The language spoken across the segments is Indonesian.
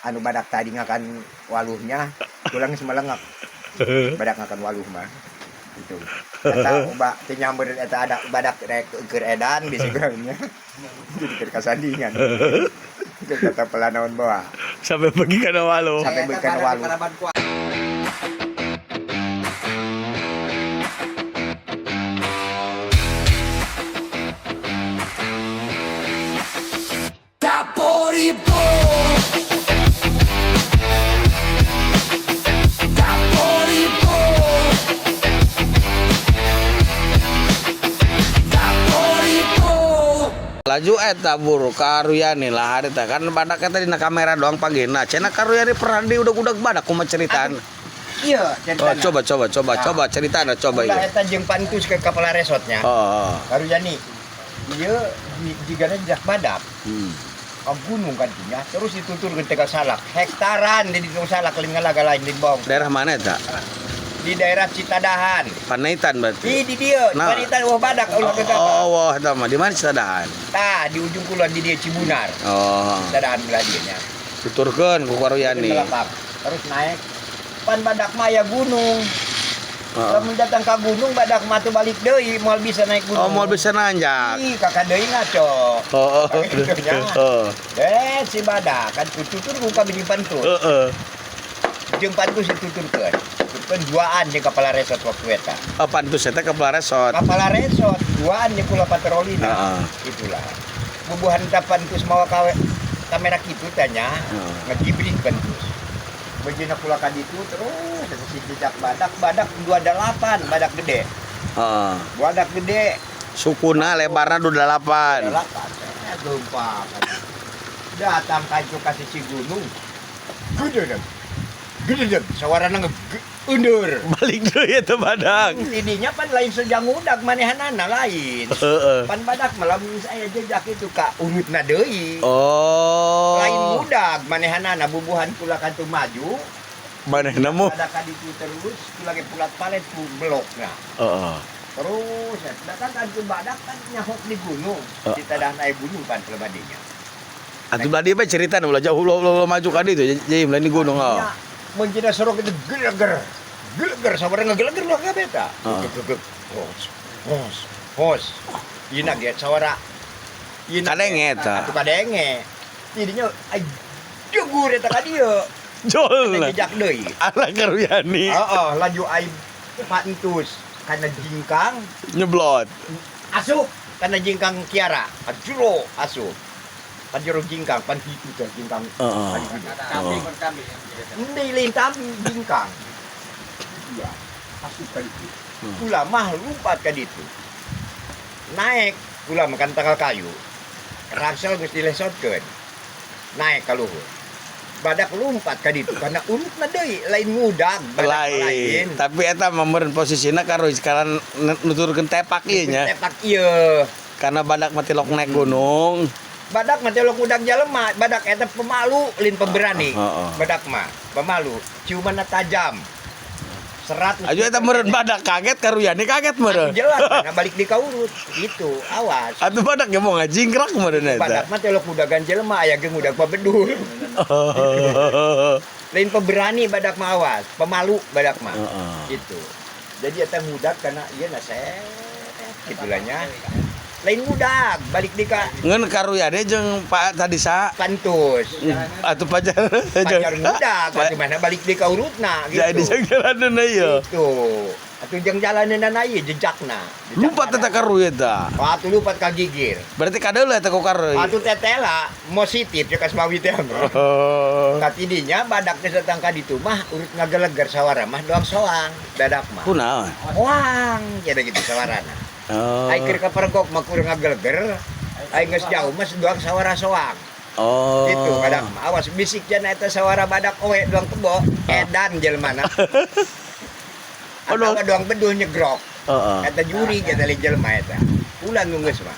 anu badak tadi ngakan waluhnya tulang semalengak badak ngakan waluh mah itu kata ubah penyamber eta ada badak rek keur edan di sigurangnya jadi keur kasandingan itu kata pelanaon bawa Sampai pergi kana walu. sampai beukan waluh Laju eta buru karuyani lah hari teh kan badak eta dina kamera doang pagina. Cenah karuyani pernah di udag-udag badak kumaha ceritaan. iya Oh, coba ceritana coba ulah ieu. eta jeung pantus ke kepala resotnya Oh. karujani ieu digana jak badak Hmm. ke gunung kan nya terus ditutur ke tegal salak hektaran di gunung salak lain ngalaga lain di bawah Daerah mana eta? di daerah Citadahan Panaitan berarti. di dia Nah. panitan wah badak ulah ke Oh, wah eta mah di mana Citadahan? tah di ujung kulon di dia Cibunar Oh. Citadahan belah dieu nya Tuturkeun ku karuyani. Melapap. Terus naik pan badak maya gunung lamun datang ke gunung badak mah teu balik deui moal bisa naik gunung Oh, mau bisa nanjak. ih kakak deui ngaco Oh. Oh. si badak kan tutur ku ka biji pantus Heeh. jeung pantus dituturkeun tuturkeun duaan jeung kepala resort waktu eta Oh, pantus eta ke resort. kepala resort duaan jeung kula patrolina Heeh. itulah bubuhan ta pantus mawa kamera kitu tanya ngejibrik pantus bejina kula ka ditu terus si jejak badak 28 badak gede Heeh. badak gede Sukuna lebarna 28. 8 gempa datang ka itu ka sisi gunung gede deh sawarana undur Balik deui eta badak. tidinya pan lain sejang udag manehanana lain Heeh. pan badak malam saya jejak itu ka urutna deui Oh. lain udag manehanana bubuhan kula kantu maju Manehna mu. badak ka ditu terus kula ge pulat palet ku blokna Heeh. terus datang kantu badak kan nyahok di gunung di tadahan aya gunung pan pelebadinya Atuh tadi apa cerita ulah jauh ulah maju ka ditu jadi lain di gunung oh. mun jina sorok itu geleger sabarang ngegeleger lah ka beta hos ina ge sawara Kadenge eta. atuh kadenge tidinya ai jegur eta ka dieu Jol. jejak deui Ala karuyani heeh laju ai pantus kana jingkang nyeblot. asup kana jingkang kiara ajuro asup pajero jingkang pan hitu teh jingkang Heeh. kambing ini lintam jingkang iya asup ka ditu kula mah lumpat ka ditu naik kula makan tanggal kayu rangsel geus dilesotkeun naik ka luhur badak lompat ka ditu karena urutna deui lain ngudag badak Lain. Tapi eta mah meureun posisina karo sekarang nuturkeun tepak ieu nya. tepak ieu Karena badak mati lok naik gunung. badak mah telok udag jalema badak eta pemalu lin pemberani Heeh. badak mah pemalu ciumanna tajam 100 Aju eta meureun badak kaget karuyani kaget meureun. jelas karena balik di kaurut itu awas Atuh badak ge mau ngajingkrak meureun badak eta. mah telok udagan jelema aya ge udag pabedul lain pemberani badak mah awas pemalu badak mah Heeh. gitu jadi eta ngudag karena ieu na set gitulahnya lain ngudag balik di ka Ngeun karuyani jeung Pak tadi sa pantus atuh pacar pacar ngudag atuh mana balik di kaurutna jadi gitu jeung jalaneun ieu. itu atuh jeung jalaneunna ieu jejakna Lupa teh karuy eta. atuh lupat ka gigir Berarti kadeul eta ku karuy. atuh tetela positif jeung kasmawi teh Oh. katidinya badak teh datang ka ditu mah urut ngageleger sawara mah doang soang dadak mah Kunaon? wang jadi gitu sawarana Oh. ai keur ka pergok mah kurang ngageleger ai geus jauh mah doang sawara soang Oh. gitu badak mah awas bisik jana eta sawara badak oe doang kebo edan jelmana atawa doang beduh nyegrok Heeh. eta juri kita li jelema eta ulang geus mah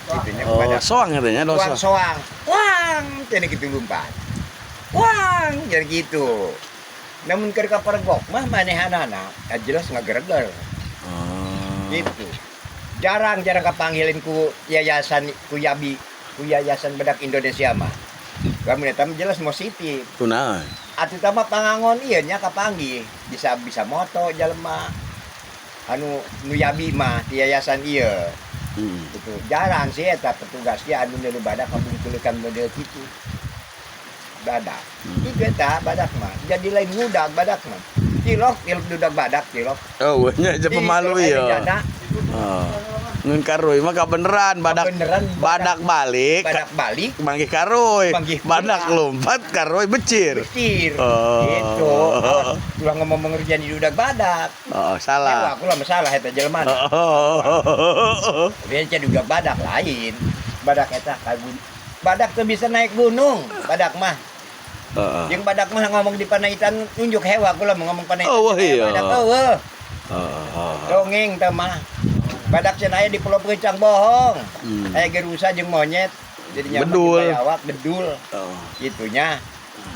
kitunya Oh, badak soang katanya wang dosa. soang wang jadi gitu lumpat wang jadi gitu namun keur ka pergok mah manehanana jelas ngagereger Oh. gitu jarang kapanggilin ku yayasan ku yabi ku yayasan bedak Indonesia mah Lamun eta mah jelas positif. Kunaon? Atuh tama pangangon ieu nya kapanggih bisa moto jelema anu nu yabi mah di yayasan ieu. Gitu. Jarang sih eta petugas dia anu nu badak kabungkulekan model kitu. Badak. Itu eta badak mah. Jadi lain budak badak mah. Cilok dudak badak cilok. Oh, nya aja pemalu ya. Oh. Ngun karuy mah beneran badak. Beneran Badak balik. Badak balik. Manggih karuy. Manggih Badak lompat karuy becir. Becir. Oh. Gitu. Ulah ngomong mengerjain di dudak badak. Oh, salah. Aku lah masalah eta jelema. Oh. Dia ca dudak badak lain. Badak eta kagun. Badak tuh bisa naik gunung. Badak mah. Yang badak mah ngomong di panaitan nunjuk hewa. Aku lah mau ngomong panaitan. Oh, iya. Badak dongeng teh mah. Badak cenah aya di Pulau Peucang bohong. Aya gerusa jeung monyet. Jadi bedul. Awak bedul. Gitunya.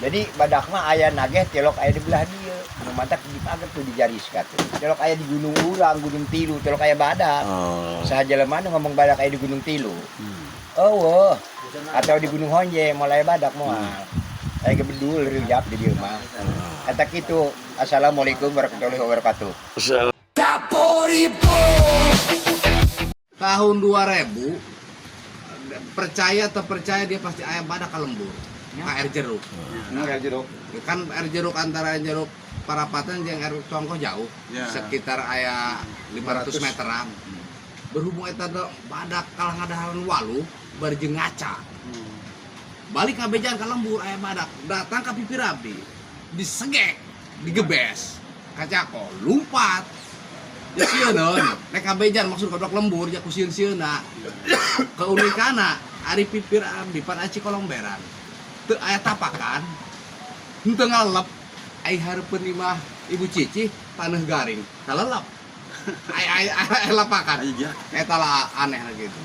Jadi badak mah aya nageh celok aya di belah dieu. Nu mantak di pager tuh di Jariska tuh. Celok aya di Gunung Urang, Gunung Tilu, celok aya badak. Saha jelema nu ngomong badak aya di Gunung Tilu. Eueuh. Atau di Gunung Honje mulai badak moal. Aya ge bedul riujap di dieu mah. Eta kitu. Assalamualaikum warahmatullahi wabarakatuh. Tahun 2000 percaya atau percaya dia pasti ayam badak kalembur air jeruk. Air jeruk. Kan air jeruk antara air jeruk Parapatan jeung air Congkoh jauh sekitar aya 500 meteran. Berhubung eta badak kalah ngadaharan waluh bari jeung ngaca. Balik kabejan kalembur ayam badak datang ka pipi rabi disegek digebes kacako lumpat ya sieun nek kabejan maksud kodok lembur ya ku sieun-sieunna keunikana ari pipir abdi pan aci kolomberan teu aya tapakan henteu ngalep ai hareupeun imah ibu Cici taneuh garing kalelep ai lapakan eta lah aneh gitu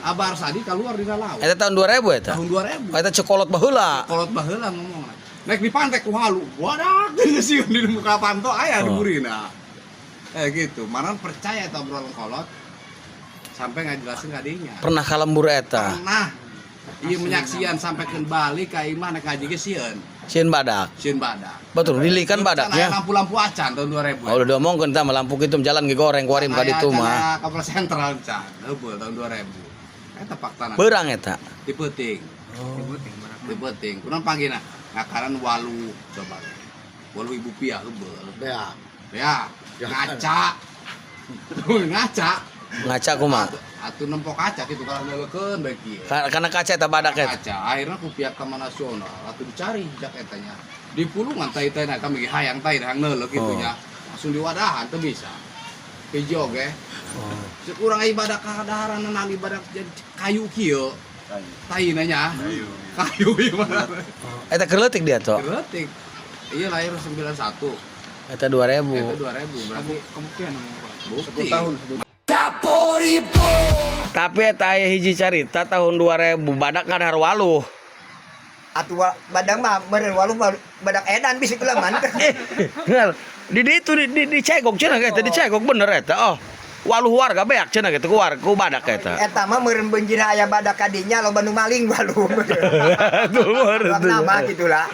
Abar Sadi keluar di laut Eta tahun 2000 eta. tahun 2000 Eta cokolot baheula. kolot baheula ngomong naik di pantai ku halu wadak geus sieun di muka panto aya di burina gitu manan percaya eta obrolan kolot sampai ngajelasin ka dinya Pernah kalembur eta. pernah ieu menyaksian sampai ke Bali ka imah nek haji ge sieun Sieun badak. Betul, dilikan badaknya. Lampu-lampu acan tahun 2000 Oh, udah diomongkeun tah lampu kitu jalan ge goreng ku arim ka ditu mah. Kapal sentral can heubeul tahun 2000 eta faktana Beurang eta. di peuting di peuting kunaon panggilna ngakaran walu coba walu ibu pia heubeul ya ngaca Ngaca kumaha? atuh nempok kaca gitu kalau neulekeun bae kieu Karena kaca eta badak eta. kaca akhirnya ku pihak Taman Nasional atuh dicari jak etanya di pulungan tai-tai kami hayang tai hayang neuleuk kitu nya langsung diwadahan teu bisa hiji oge cek urang aya badak kadaharan nang badak kayu kieu taina nya kayu ieu mah Eta keleutik dia tuh. Kretik iya lahir 91 Eta 2000. itu 2000 berarti kemungkinan bukti 10 tahun Tapi eta aya hiji carita tahun 2000 badak ngadahar waluh. Atuh badak mah meureun waluh badak edan bisi kula man. Ngal, di ditu di cegok cenah eta di cegok bener eta. Oh. Waluh warga beak cenah gitu ku badak eta. Eta mah meureun beunjina aya badak kadinya loba nu maling waluh. Tuh meureun. Nama gitulah.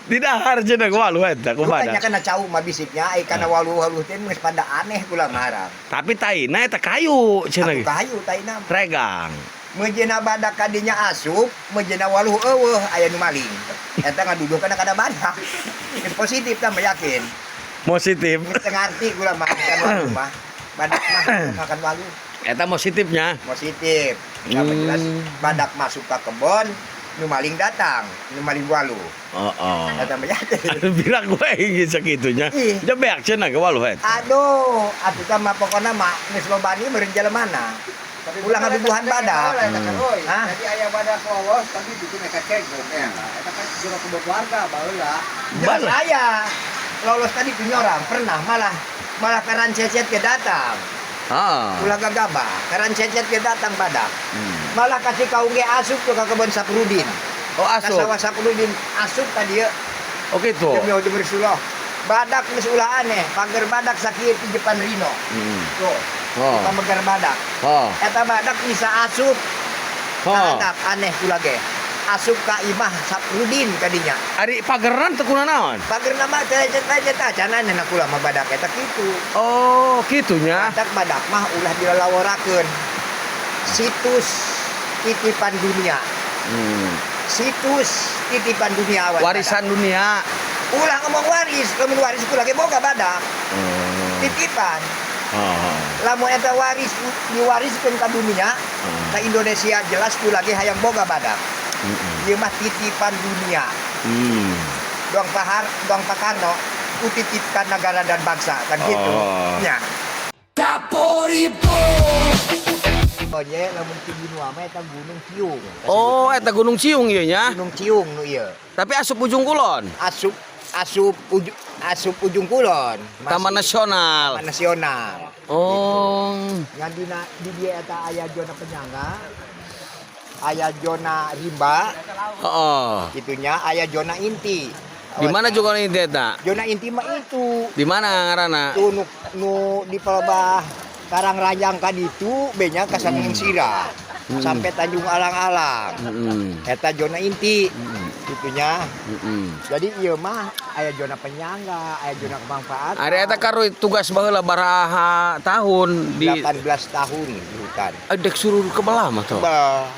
Di dahar cenah ku waluh eta ku Bukannya badak. kana cau mah bisiknya ai kana waluh-waluh teh geus pada aneh kula marah. Tapi taina eta kayu cenah Atuh gitu. kayu taina. Regang. Meujina badak kadinya asup, meujina waluh eueuh aya nu maling. Eta ngaduduhkeun kana badak. Geus positif tah yakin. Positif. Teu ngarti kula mah kan waluh mah. Badak mah makan waluh. Eta positifnya. Positif. Yang jelas badak masuk ke kebon, nu maling datang, nu maling waluh. Oh. Eta mah yakin. Bilang gue ingin sakitunya. Ih. Jebeak cenah ke waluh eta. Aduh, atuh teh mah pokona mah geus lobani meureun jalemana. Ulang ngabubuhan badak. Hah? jadi aya badak lolos tapi bikin eka cegok eta kan jero kebun warga baheula Jelas aya. Lolos tadi punya orang pernah malah karan cecet ke datang. Ulah gagabah, karan cecet ke datang badak. Malah kasih kaung ge asup ke kebun Saprudin. Oh asup. Sawah Saprudin asup tadi ya. Oh gitu. Demi Allah bersulah. Badak geus ulah aneh, pager badak sakit di depan rino. Tuh. Oh. Pager badak. Oh. Eta badak bisa asup. Oh. Badak aneh kula ge. asup ka imah Saprudin kadinya. Ari pageran teu kunaon? Pager nama teh tacanan na kula mah badak eta kitu. Oh, kitunya. Badak mah ulah dilalaworakeun. Situs titipan dunia. Situs titipan dunia Warisan dunia. Ulah ngomong waris, lamun waris kula ge boga badak. Titipan. Lamun eta waris diwariskeun ka dunia, ka Indonesia jelas kula ge hayang boga badak. Ieu mah titipan dunia. Dong pakarno utitipkan negara dan bangsa kan gitu. Nya. Oh ye, lamun tinggi nu mah eta Gunung Ciung. Oh, eta Gunung Ciung ieu nya. Gunung Ciung nu ieu. Tapi asup ujung kulon. Asup ujung kulon. Taman Nasional. Taman Nasional. Oh. Ngan di dia eta aya zona penyangga. Aya zona rimba. Heeh. Gitunya aya zona inti. Di mana juga ini eta? Zona inti mah itu. Di mana ngaranna? Tuh nu di pelebah Karangrajang ka ditu benya ka Sanging Sira. Sampai Tanjung Alang-alang. Eta zona inti. Gitunya. Jadi ieu mah aya zona penyangga, aya zona kemanfaatan. Ari eta karuy tugas baheula baraha tahun di 18 tahun di hutan. Dek suruh ke belah mah tuh. Bah,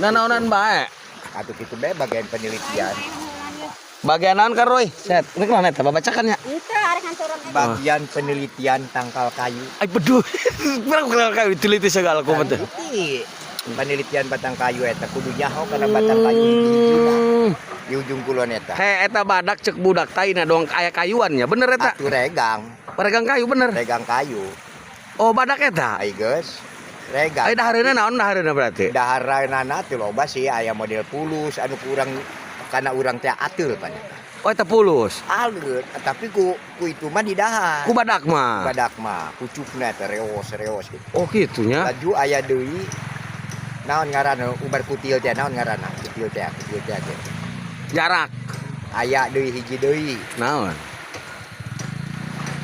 Nanaonan bae. atuh kitu bae bagian penelitian. Bagian naon karuy? Set, rek naon eta babacakan nya. Itu arek hancuran. Bagian penelitian tangkal kayu. Ai beduh. Berapa kayu teliti segala ku teh. Penelitian batang kayu eta kudu nyaho kana batang kayu di ujung kulon eta. He eta badak cek budak taina doang aya kayuannya. Bener eta? Atuh regang, Peregang kayu bener. regang kayu. Oh, badak eta. Ai geus. Regang. Ai dahareuna naon dahareuna berarti? Daharanana teh loba sih aya model pulus anu kurang kana urang teh ateul pan. Oh, eta pulus. Aleut, tapi ku itu mah di dahar. Ku badak mah. Badak mah pucukna teh reos gitu. Oh, kitunya. Laju aya deui naon ngaranna ubar kutil teh naon ngaranna kutil teh Jarak. aya deui hiji deui Naon?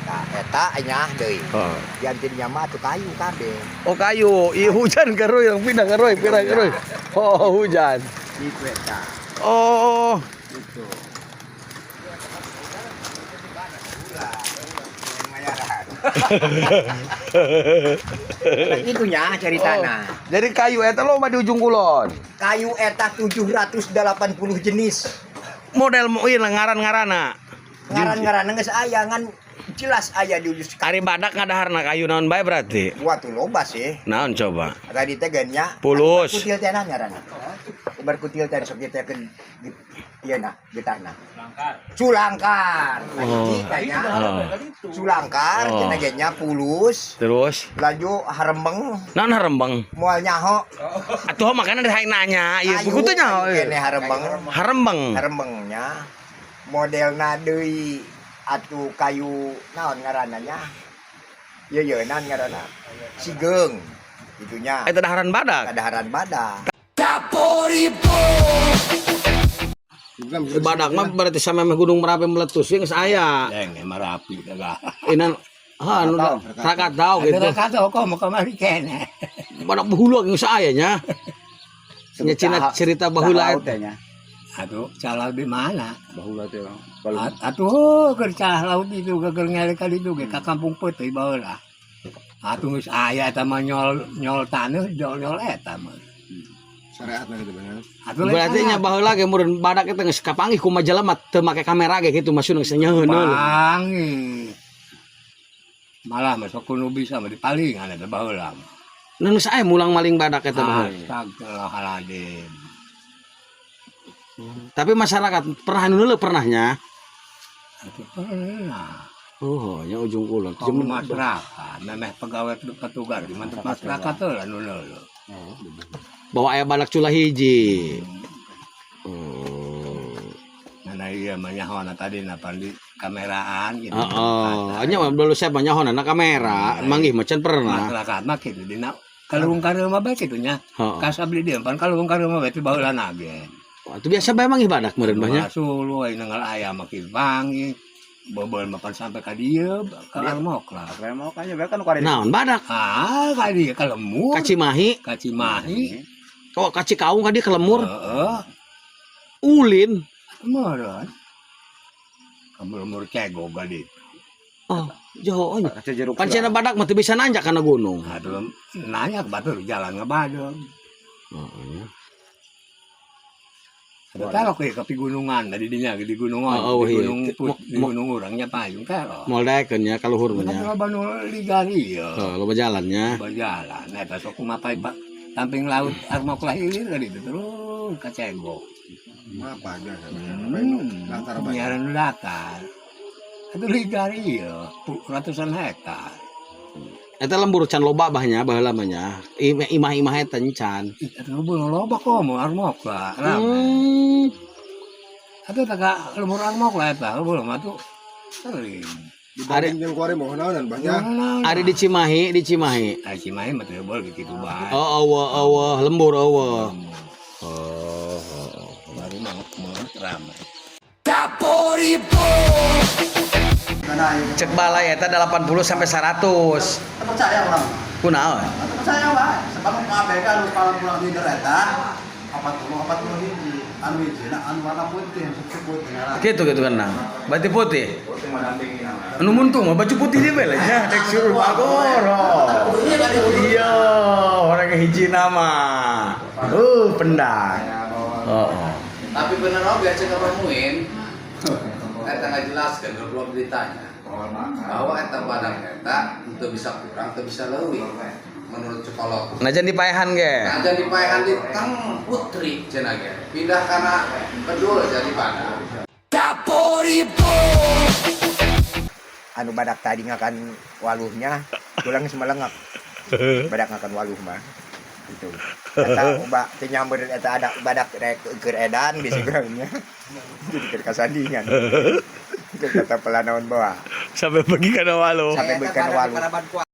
nah eta nyah deui Oh. gantinya mah atuh kayu kabeh Oh, kayu. Ieu hujan karuy yang pindah karuy, pindah karuy. Oh, hujan. gitu eta Oh. gitu itunya ceritana. Jadi kayu eta lo mah di ujung kulon. Kayu eta 780 jenis. Model ieu ngaran-ngaranna. Ngaran-ngaranna geus aya ngan jelas aya di ujung. Ari badak ngadaharna kayu naon bae berarti? Wah tuh loba sih. Naon coba? Tadi teh geun nya. Pulus. Kutil teh naon ngaranna? Ubar kutil teh sok teh ke ieu nah gitarna. Sulangkar. Oh. Kayaknya. Oh. Sulangkar Oh. cenah ge nya pulus. Terus Laju harembeng naon harembeng? moal nyaho. Atuh makanan dari nanya, ieu buku teh nyaho. Kene harembeng. Harembeng. Harembengnya modelna deui atuh kayu naon ngaranna nya? Ieu naon ngaranna? Sigeung. Itunya. Eta daharan badak. Kadaharan badak. Badak mah berarti sama meh Gunung Merapi meletus geus aya. Deng Merapi kagak. Inan anu Krakatau gitu. Krakatau kok mau kemari kene. Badak bahula geus aya nya. Nya cina cerita bahula nya. Aduh, calau di mana? Bahula teh. Atuh, keur calah laut itu geger ngele ka ditu ge ka kampung Peuteui baheula. Atuh geus aya eta mah nyol taneuh nyol eta mah. Syariatna gitu bener. Atuh berarti nya baheula ge meureun badak eta geus kapanggih ku majalema teu make kamera ge kitu maksudna geus nyaheun heula. Panggih. Malah masuk kuno bisa mah dipalingan eta baheula. Nu sae mulang maling badak eta baheula. Astagfirullahaladzim. Tapi masyarakat pernah nu heula pernahnya. Atuh pernah. Oh, nya ujung kulon. Kamu masyarakat, memeh pegawai petugas di mantep masyarakat tuh lah nuna lo. Bawa aya badak cula hiji. Oh. Nah iya manyahona tadi napan di kameraan gitu. Oh, nya dulu saya manyahona na kamera, manggih macan pernah. Masyarakat mah kitu dina kalung kareu mah bae kitu nya. Heeh. Kasab di dieu pan kalung kareu mah bae baheula nage. Itu biasa bae manggih badak meureun mah nya. Sulu aya nanggal ayam makin panggih. Bobol mapan sampai ka dieu ka armok lah. Kayak mau kayaknya bae kan ku ada. Naon badak? Ah, ka dieu ka lemur. Kacimahi. Kacimahi. Kok kaci kaung kan dia kelemur. Heeh. Ulin. Kemarin. Kamu lemur cegok tadi. Oh, jauh nya. Kaca jeruk. Kan cenah badak mah teu bisa nanjak kana gunung. Aduh, nanya ke batur jalan ngebadeng. Heeh. Ada kalau ke pegunungan tadi dinya di gunungan, Oh, di iya. gunung orangnya payung tero. Moldaekeun nya ka luhur mah nya. Kalau banul ligari ya. Loba jalannya. Berjalan, eta sok kumapai Pak. Samping laut armok lahilir tadi itu terus ka cegok. Apa aja Datar banyak datar. Itu ligari ya, ratusan hektar. Eta lembur can loba bahnya baheula mah nya. Imah-imah eta can. Itu belum loba kok mau armok lah. Itu tak lembur armok lah eta, belum atuh. Sering. Dibanding yang kuari mau naonan banyak. Ari di Cimahi, di Cimahi. Ai Cimahi mah teu boleh gitu bae. Oh, eueuh, lembur eueuh. Oh. Baru manget ramai. Cek balai eta 80 sampai 100. Percaya orang. Kunaon? Percaya wae. Sebab KBK anu kalau pulang di dereta 40 hiji. Anu hiji na anu warna putih disebut dengan Gitu kan nah. Berarti putih. Anu muntung mah baju putih dia bae nya dek suruh bagoro. Iya, orang hiji nama. Pendang. Oh. Tapi bener oge cek nemuin. Eta ngajelaskeun kalau beritanya. Bahwa eta badak eta teu bisa kurang, teu bisa leuwih. Menurut psikolog. Najan dipaehan ge. Nah, jadi paehan di Tang Putri cenah ge. Pindah kana kedul jadi badak. Anu badak tadi ngakan waluhnya, tulang semelengak. Badak ngakan waluh mah. Gitu. Eta ubah teu nyamber eta ada badak rek keur edan di sigangnya. Jadi keur kasandingan. Kata pelanaon bawa. Sampai pergi kana walu. Sampai beukeun waluh.